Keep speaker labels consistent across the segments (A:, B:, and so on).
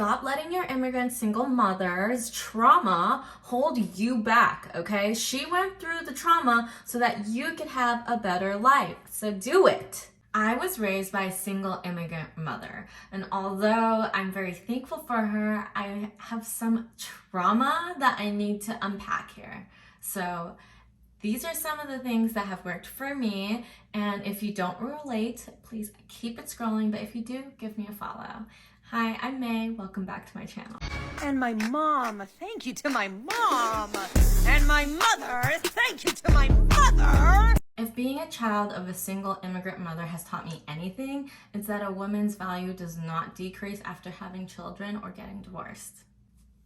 A: Stop letting your immigrant single mother's trauma hold you back, okay? She went through the trauma so that you could have a better life. So do it. I was raised by a single immigrant mother, and although I'm very thankful for her, I have some trauma that I need to unpack here. So these are some of the things that have worked for me, and if you don't relate, please keep it scrolling, but if you do, give me a follow. Hi, I'm May. Welcome back to my channel.
B: And my mom, thank you to my mom. And my mother, thank you to my mother.
A: If being a child of a single immigrant mother has taught me anything, it's that a woman's value does not decrease after having children or getting divorced.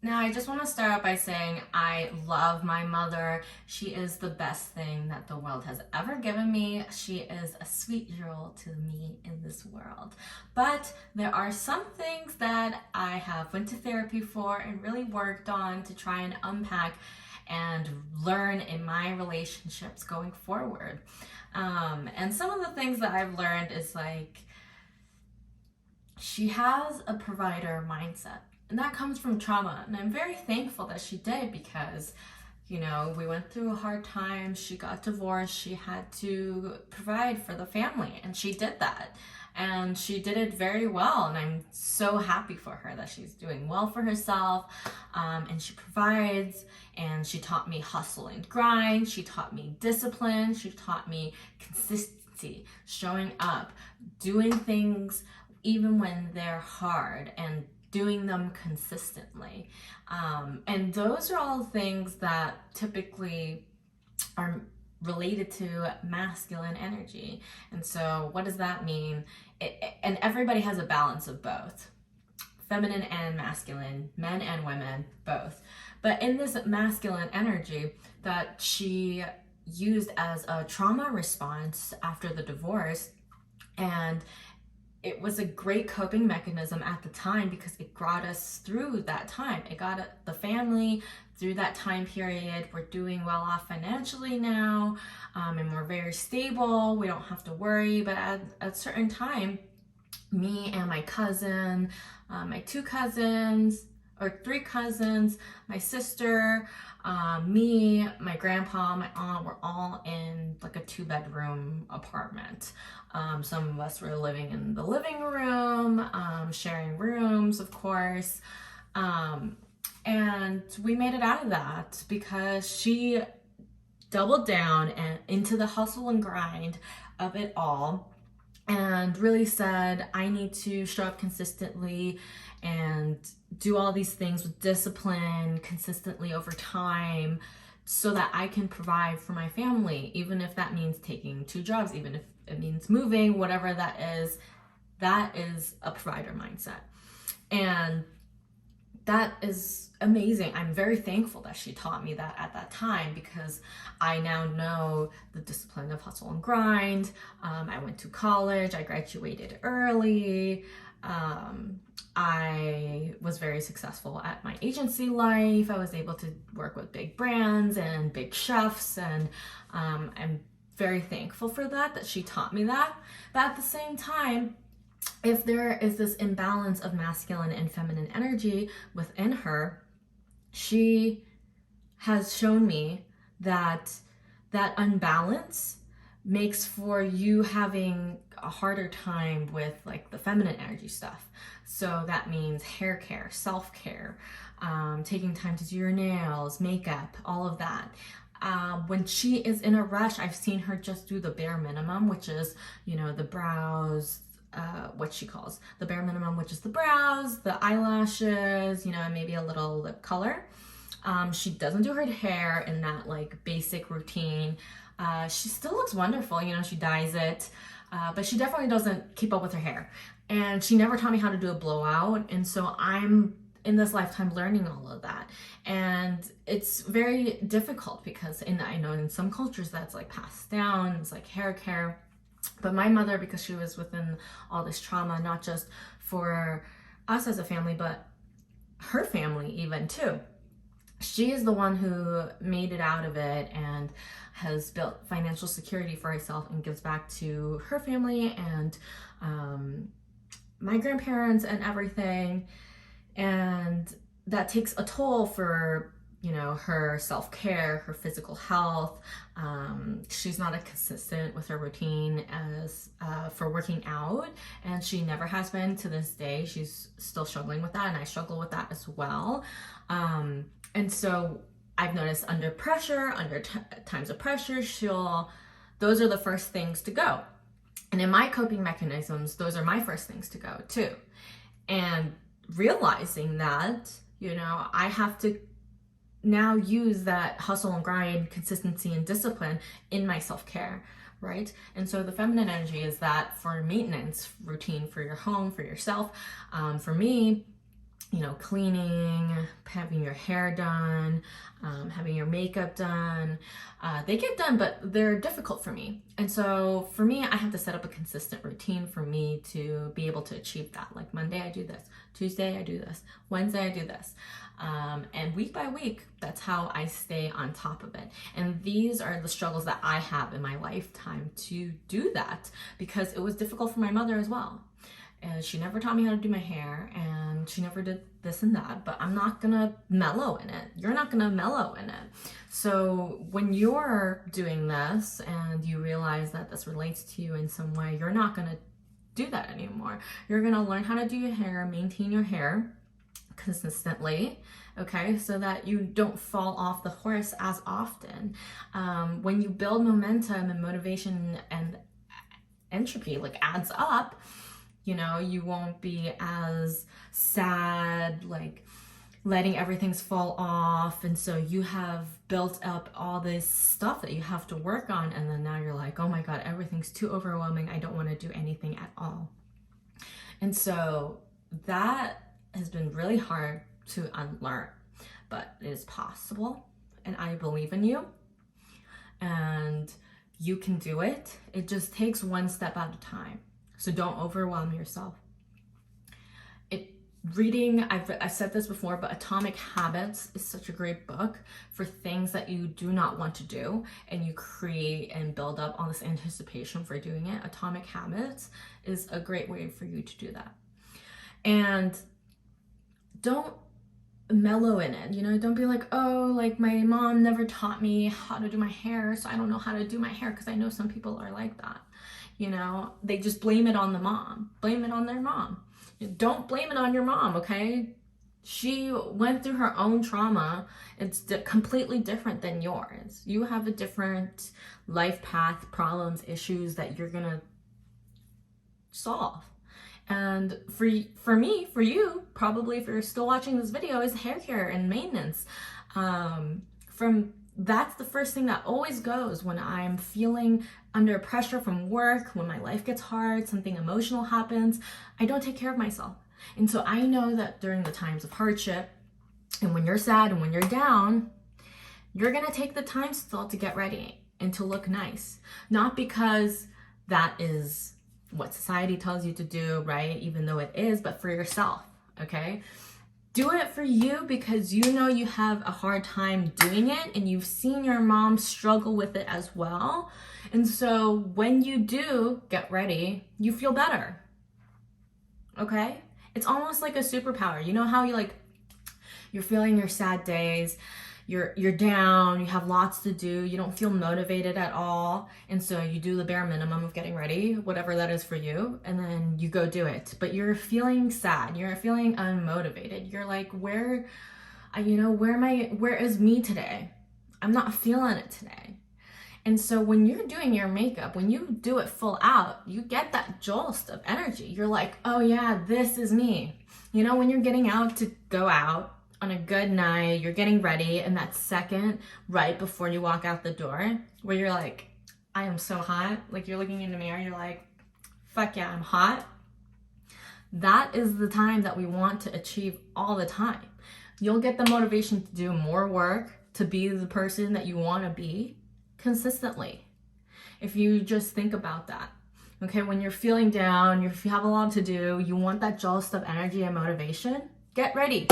A: Now, I just want to start out by saying I love my mother. She is the best thing that the world has ever given me. She is a sweet jewel to me in this world. But there are some things that I have went to therapy for and really worked on to try and unpack and learn in my relationships going forward. And some of the things that I've learned is like, she has a provider mindset. And that comes from trauma. And I'm very thankful that she did because, you know, we went through a hard time. She got divorced. She had to provide for the family. And she did that. And she did it very well. And I'm so happy for her that she's doing well for herself. And she provides. And she taught me hustle and grind. She taught me discipline. She taught me consistency, showing up, doing things even when they're hard, and doing them consistently. And those are all things that typically are related to masculine energy. And so what does that mean? And everybody has a balance of both, feminine and masculine, men and women, both. But in this masculine energy that she used as a trauma response after the divorce, and it was a great coping mechanism at the time because it got us through that time. It got the family through that time period. We're doing well off financially now, and we're very stable. We don't have to worry. But at a certain time, me and my cousin, my two cousins, or three cousins, my sister, me, my grandpa, my aunt, were all in like a 2-bedroom apartment. Some of us were living in the living room, sharing rooms, of course. And we made it out of that because she doubled down and into the hustle and grind of it all, and really said, I need to show up consistently and do all these things with discipline consistently over time so that I can provide for my family, even if that means taking 2 jobs, even if it means moving, whatever that is a provider mindset. And that is amazing. I'm very thankful that she taught me that at that time because I now know the discipline of hustle and grind. I went to college, I graduated early. I was very successful at my agency life. I was able to work with big brands and big chefs, and I'm very thankful for that she taught me that. But at the same time, if there is this imbalance of masculine and feminine energy within her, she has shown me that that unbalance makes for you having a harder time with like the feminine energy stuff. So that means hair care, self-care, taking time to do your nails, makeup, all of that. When she is in a rush, I've seen her just do the bare minimum, which is, you know, the brows, what she calls the bare minimum, which is the brows, the eyelashes, you know, maybe a little lip color. She doesn't do her hair in that like basic routine. She still looks wonderful, you know, she dyes it, but she definitely doesn't keep up with her hair. And she never taught me how to do a blowout. And so I'm in this lifetime learning all of that. And it's very difficult because I know in some cultures that's like passed down, it's like hair care. But my mother, because she was within all this trauma, not just for us as a family, but her family even too. She is the one who made it out of it and has built financial security for herself and gives back to her family and my grandparents and everything. And that takes a toll for, you know, her self-care, her physical health. She's not as consistent with her routine as for working out, and she never has been to this day. She's still struggling with that, and I struggle with that as well. And so I've noticed under pressure, under times of pressure, those are the first things to go. And in my coping mechanisms, those are my first things to go too. And realizing that, you know, I have to now use that hustle and grind, consistency and discipline in my self-care, right? And so the feminine energy is that for maintenance routine for your home, for yourself. For me, you know, cleaning, having your hair done, having your makeup done. They get done, but they're difficult for me. And so for me, I have to set up a consistent routine for me to be able to achieve that. Like Monday, I do this. Tuesday, I do this. Wednesday, I do this. And week by week, that's how I stay on top of it. And these are the struggles that I have in my lifetime to do that, because it was difficult for my mother as well. And she never taught me how to do my hair, and she never did this and that, but I'm not gonna mellow in it. You're not gonna mellow in it. So when you're doing this and you realize that this relates to you in some way, you're not gonna do that anymore. You're gonna learn how to do your hair, maintain your hair consistently, okay, so that you don't fall off the horse as often. When you build momentum and motivation and entropy like adds up, you know, you won't be as sad, like letting everything fall off. And so you have built up all this stuff that you have to work on. And then now you're like, oh my God, everything's too overwhelming. I don't want to do anything at all. And so that has been really hard to unlearn, but it is possible. And I believe in you. And you can do it. It just takes one step at a time. So don't overwhelm yourself. I've said this before, but Atomic Habits is such a great book for things that you do not want to do, and you create and build up all this anticipation for doing it. Atomic Habits is a great way for you to do that. And don't mellow in it, you know, don't be like, oh, like my mom never taught me how to do my hair, so I don't know how to do my hair, because I know some people are like that. You know, they just blame it on the mom, blame it on their mom. Don't blame it on your mom, okay? She went through her own trauma. It's completely different than yours. You have a different life path, problems, issues that you're gonna solve. And for me, for you, probably if you're still watching this video, is hair care and maintenance. That's the first thing that always goes when I'm feeling under pressure from work, when my life gets hard, something emotional happens, I don't take care of myself. And so I know that during the times of hardship, and when you're sad and when you're down, you're gonna take the time still to get ready and to look nice. Not because that is what society tells you to do, right? Even though it is, but for yourself, okay? Do it for you, because you know you have a hard time doing it, and you've seen your mom struggle with it as well. And so when you do get ready, you feel better, okay? It's almost like a superpower. You know how you're feeling your sad days, you're down, you have lots to do, you don't feel motivated at all, and so you do the bare minimum of getting ready, whatever that is for you, and then you go do it. But you're feeling sad, you're feeling unmotivated, you're like, where is me today? I'm not feeling it today. And so when you're doing your makeup, when you do it full out, you get that jolt of energy. You're like, oh yeah, this is me. You know, when you're getting out to go out on a good night, you're getting ready, and that second right before you walk out the door where you're like, I am so hot, like you're looking in the mirror, you're like, fuck yeah, I'm hot. That is the time that we want to achieve all the time. You'll get the motivation to do more work, to be the person that you want to be consistently, if you just think about that. Okay, when you're feeling down, if you have a lot to do, you want that jolt of energy and motivation, get ready.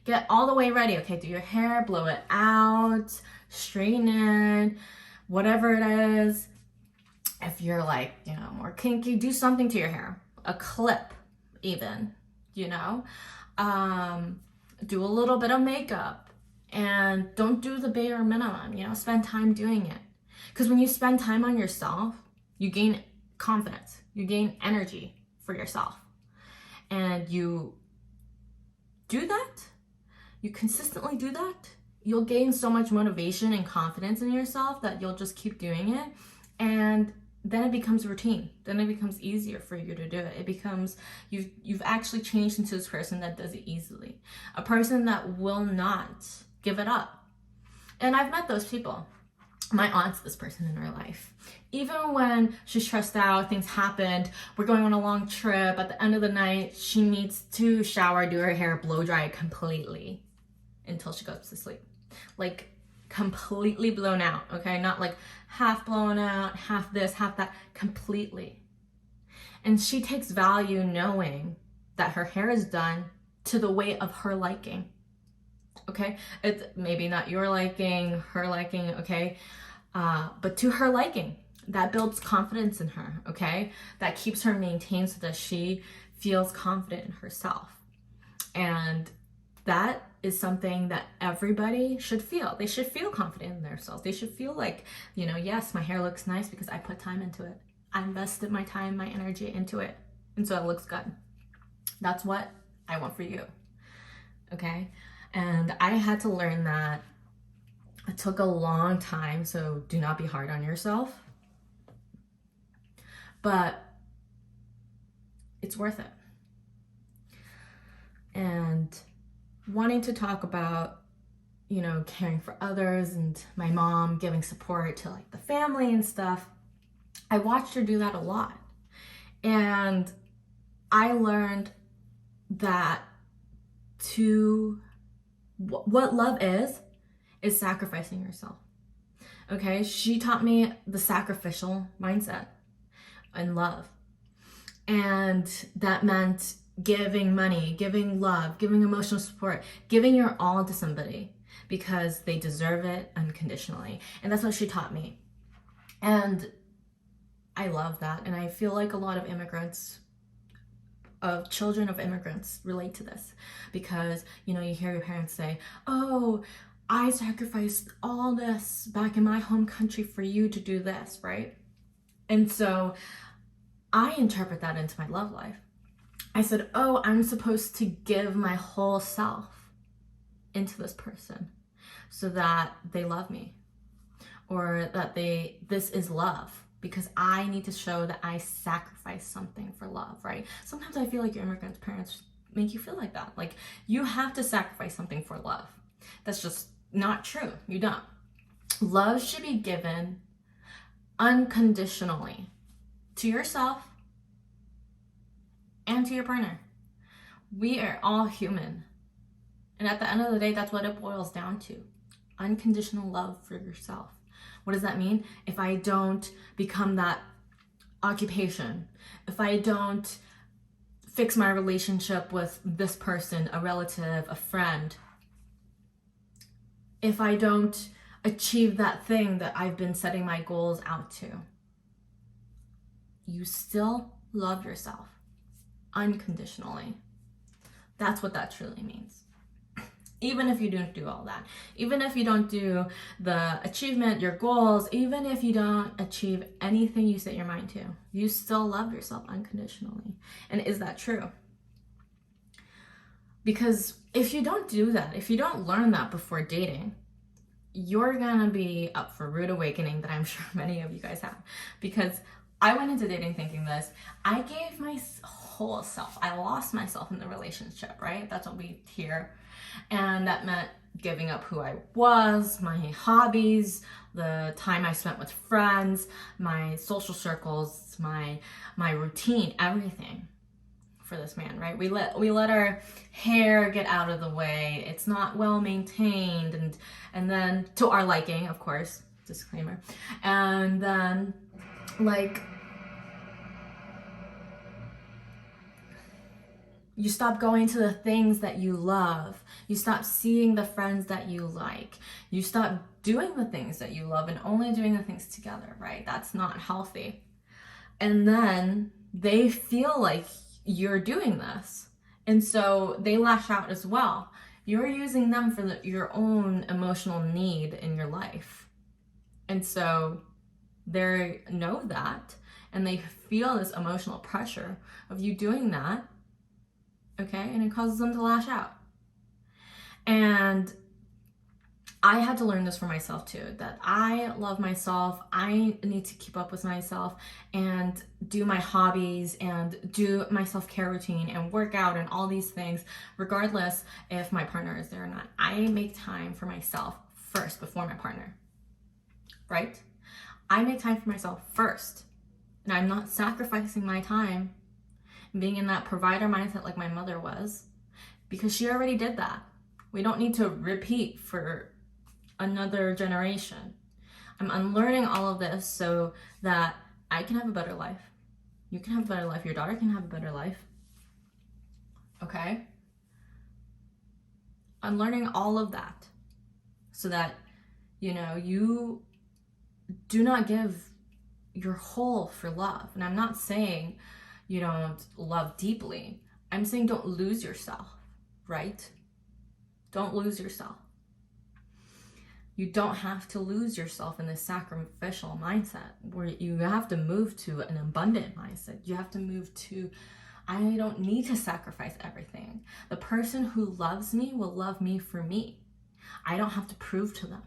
A: Get all the way ready. Okay, do your hair, blow it out, straighten it, whatever it is. If you're like, you know, more kinky, do something to your hair. A clip even, you know. do a little bit of makeup, and don't do the bare minimum, spend time doing it. Because when you spend time on yourself, you gain confidence, you gain energy for yourself. And you do that, you consistently do that, you'll gain so much motivation and confidence in yourself that you'll just keep doing it. And then it becomes routine. Then it becomes easier for you to do it. It becomes, you've actually changed into this person that does it easily. A person that will not give it up. And I've met those people. My aunt's this person in her life. Even when she's stressed out, things happened, we're going on a long trip, at the end of the night, she needs to shower, do her hair, blow dry it completely until she goes to sleep. Like, completely blown out, okay? Not like half blown out, half this, half that, completely. And she takes value knowing that her hair is done to the way of her liking, okay? It's maybe not your liking, her liking, okay? But to her liking. That builds confidence in her, okay? That keeps her maintained so that she feels confident in herself. And that is something that everybody should feel. They should feel confident in themselves. They should feel like, yes, my hair looks nice because I put time into it. I invested my time, my energy into it. And so it looks good. That's what I want for you, okay? And I had to learn that. It took a long time, so do not be hard on yourself. But it's worth it. And wanting to talk about, caring for others and my mom giving support to like the family and stuff, I watched her do that a lot. And I learned that what love is sacrificing yourself. Okay, she taught me the sacrificial mindset and love. And that meant giving money, giving love, giving emotional support, giving your all to somebody because they deserve it unconditionally. And that's what she taught me. And I love that. And I feel like a lot of children of immigrants relate to this because, you hear your parents say, oh, I sacrificed all this back in my home country for you to do this, right? And so I interpret that into my love life. I said, oh, I'm supposed to give my whole self into this person so that they love me, or that this is love, because I need to show that I sacrifice something for love, right? Sometimes I feel like your immigrant parents make you feel like that. Like you have to sacrifice something for love. That's just not true. You don't. Love should be given unconditionally to yourself and to your partner. We are all human. And at the end of the day, that's what it boils down to. Unconditional love for yourself. What does that mean? If I don't become that occupation, if I don't fix my relationship with this person, a relative, a friend, if I don't achieve that thing that I've been setting my goals out to, you still love yourself unconditionally. That's what that truly means. Even if you don't do all that, even if you don't do the achievement, your goals, even if you don't achieve anything you set your mind to, you still love yourself unconditionally. And is that true? Because if you don't do that, if you don't learn that before dating, you're gonna be up for rude awakening that I'm sure many of you guys have. Because I went into dating thinking this, I gave my whole self, I lost myself in the relationship, right? That's what we hear. And that meant giving up who I was, my hobbies, the time I spent with friends, my social circles, my routine, everything for this man, right? We let our hair get out of the way. It's not well maintained, and then to our liking, of course, disclaimer. And then you stop going to the things that you love. You stop seeing the friends that you like. You stop doing the things that you love and only doing the things together, right? That's not healthy. And then they feel like you're doing this And so they lash out as well. You're using them for your own emotional need in your life. And so they know that, and they feel this emotional pressure of you doing that, okay? And it causes them to lash out. And I had to learn this for myself too, that I love myself. I need to keep up with myself and do my hobbies and do my self-care routine and work out and all these things, regardless if my partner is there or not. I make time for myself first before my partner, right? I make time for myself first, and I'm not sacrificing my time being in that provider mindset like my mother was, because she already did that. We don't need to repeat for another generation. I'm unlearning all of this so that I can have a better life. You can have a better life. Your daughter can have a better life. Okay? Unlearning all of that so that, you do not give your whole for love. And I'm not saying you don't love deeply. I'm saying don't lose yourself, right? Don't lose yourself. You don't have to lose yourself in this sacrificial mindset where you have to move to an abundant mindset. You have to move to, I don't need to sacrifice everything. The person who loves me will love me for me. I don't have to prove to them.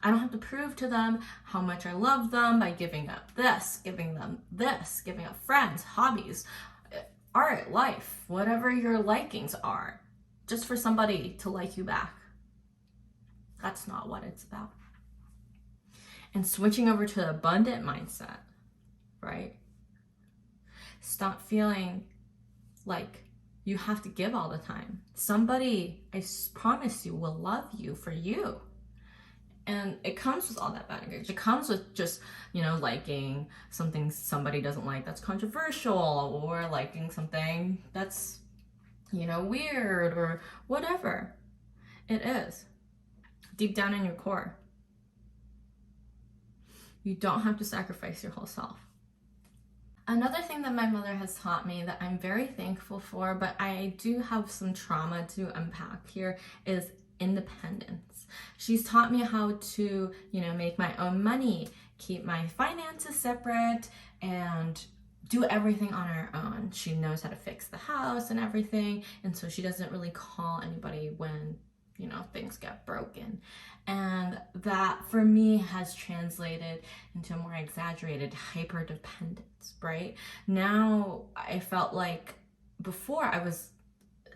A: I don't have to prove to them how much I love them by giving up this, giving them this, giving up friends, hobbies, art, life, whatever your likings are, just for somebody to like you back. That's not what it's about. And switching over to abundant mindset, right? Stop feeling like you have to give all the time. Somebody, I promise you, will love you for you. And it comes with all that baggage. It comes with just, liking something somebody doesn't like that's controversial, or liking something that's, weird, or whatever it is. Deep down in your core. You don't have to sacrifice your whole self. Another thing that my mother has taught me that I'm very thankful for, but I do have some trauma to unpack here, is independence. She's taught me how to, make my own money, keep my finances separate, and do everything on her own. She knows how to fix the house and everything, and so she doesn't really call anybody when things get broken. And that for me has translated into a more exaggerated hyper dependence, right? Now I felt like before I was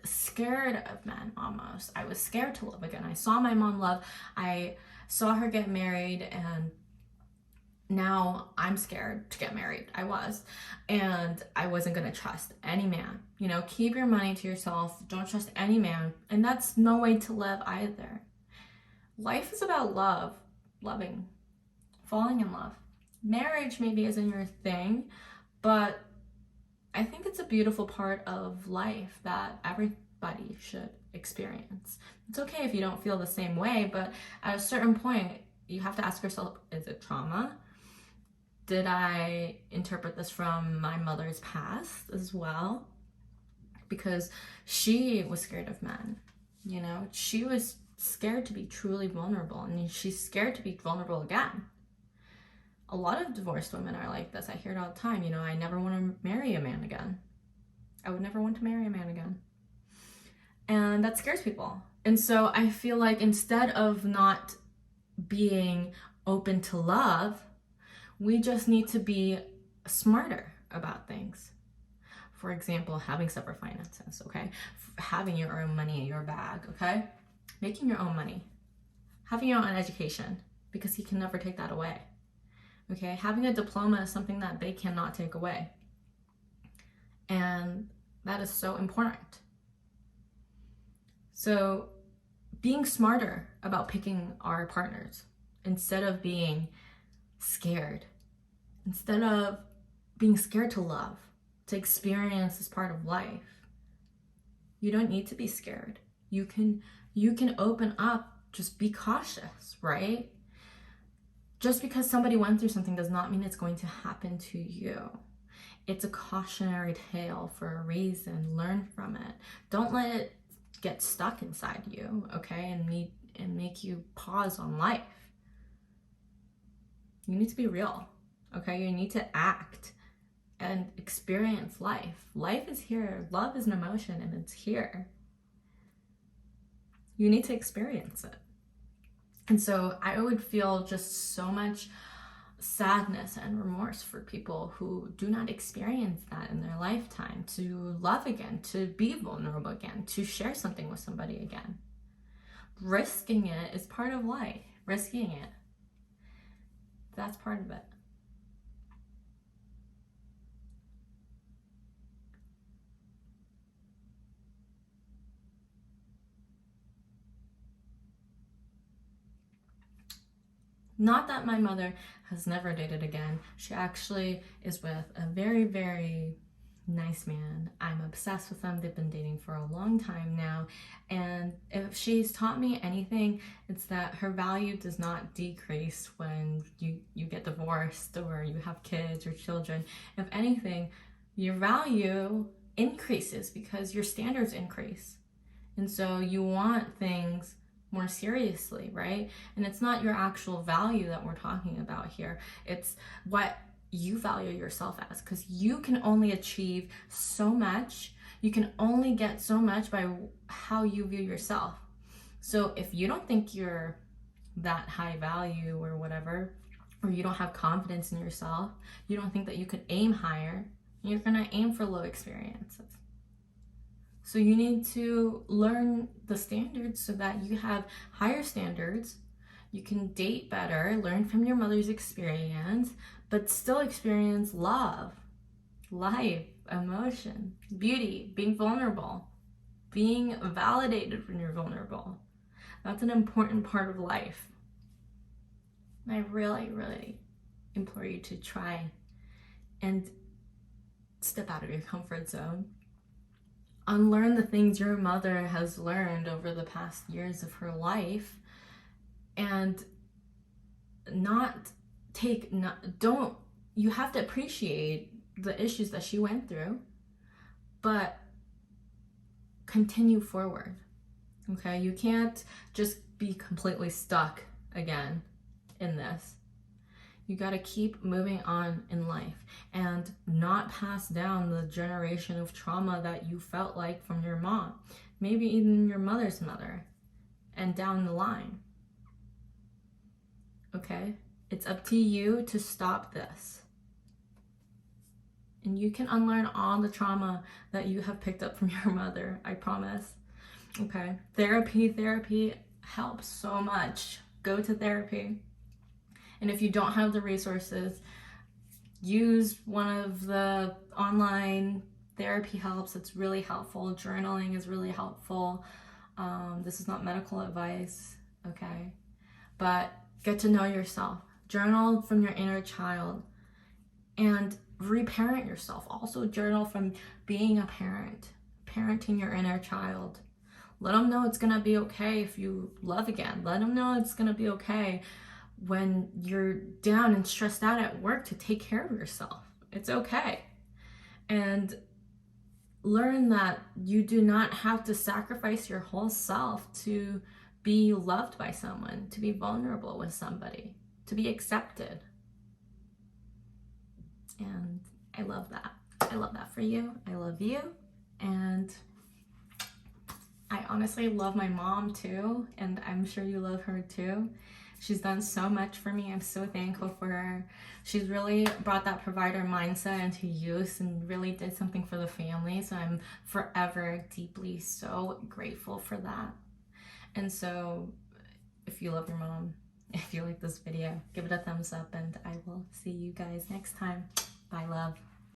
A: scared of men almost. I was scared to love again. I saw my mom love. I saw her get married, and now I'm scared to get married. I was. And I wasn't going to trust any man. Keep your money to yourself. Don't trust any man. And that's no way to live either. Life is about love, loving, falling in love. Marriage maybe isn't your thing, but I think it's a beautiful part of life that everybody should experience. It's okay if you don't feel the same way, but at a certain point, you have to ask yourself, is it trauma? Did I interpret this from my mother's past as well? Because she was scared of men, she was scared to be truly vulnerable, and she's scared to be vulnerable again. A lot of divorced women are like this. I hear it all the time. I never want to marry a man again. I would never want to marry a man again. And that scares people. And so I feel like instead of not being open to love, we just need to be smarter about things. For example, having separate finances, okay? Having your own money in your bag, okay? Making your own money. Having your own education, because he can never take that away. Okay, having a diploma is something that they cannot take away. And that is so important. So being smarter about picking our partners instead of being scared, instead of being scared to love, to experience this part of life. You don't need to be scared. You can open up, just be cautious, right? Just because somebody went through something does not mean it's going to happen to you. It's a cautionary tale for a reason. Learn from it. Don't let it get stuck inside you, okay, and make you pause on life. You need to be real, okay? You need to act and experience life. Life is here. Love is an emotion, and it's here. You need to experience it. And so I would feel just so much sadness and remorse for people who do not experience that in their lifetime, to love again, to be vulnerable again, to share something with somebody again. Risking it is part of life. Risking it, that's part of it. Not that my mother has never dated again. She actually is with a very, very nice man. I'm obsessed with them. They've been dating for a long time now. And if she's taught me anything, it's that her value does not decrease when you get divorced or you have kids or children. If anything, your value increases because your standards increase. And so you want things more seriously, right? And it's not your actual value that we're talking about here. It's what you value yourself as, because you can only achieve so much. You can only get so much by how you view yourself. So if you don't think you're that high value or whatever, or you don't have confidence in yourself, you don't think that you could aim higher, you're gonna aim for low experiences. So you need to learn the standards so that you have higher standards. You can date better, learn from your mother's experience, but still experience love, life, emotion, beauty, being vulnerable, being validated when you're vulnerable. That's an important part of life. And I really, really implore you to try and step out of your comfort zone. Unlearn the things your mother has learned over the past years of her life, and you have to appreciate the issues that she went through, but continue forward, okay? You can't just be completely stuck again in this. You got to keep moving on in life and not pass down the generation of trauma that you felt like from your mom, maybe even your mother's mother, and down the line. Okay? It's up to you to stop this. And you can unlearn all the trauma that you have picked up from your mother, I promise. Okay? Therapy helps so much. Go to therapy. And if you don't have the resources, use one of the online therapy helps. It's really helpful. Journaling is really helpful. This is not medical advice, okay? But get to know yourself. Journal from your inner child and reparent yourself. Also journal from being a parent, parenting your inner child. Let them know it's gonna be okay if you love again. Let them know it's gonna be okay when you're down and stressed out at work to take care of yourself. It's okay. And learn that you do not have to sacrifice your whole self to be loved by someone, to be vulnerable with somebody, to be accepted. And I love that. I love that for you. I love you. And I honestly love my mom too, and I'm sure you love her too. She's done so much for me. I'm so thankful for her. She's really brought that provider mindset into use and really did something for the family. So I'm forever deeply so grateful for that. And so if you love your mom, if you like this video, give it a thumbs up, and I will see you guys next time. Bye, love.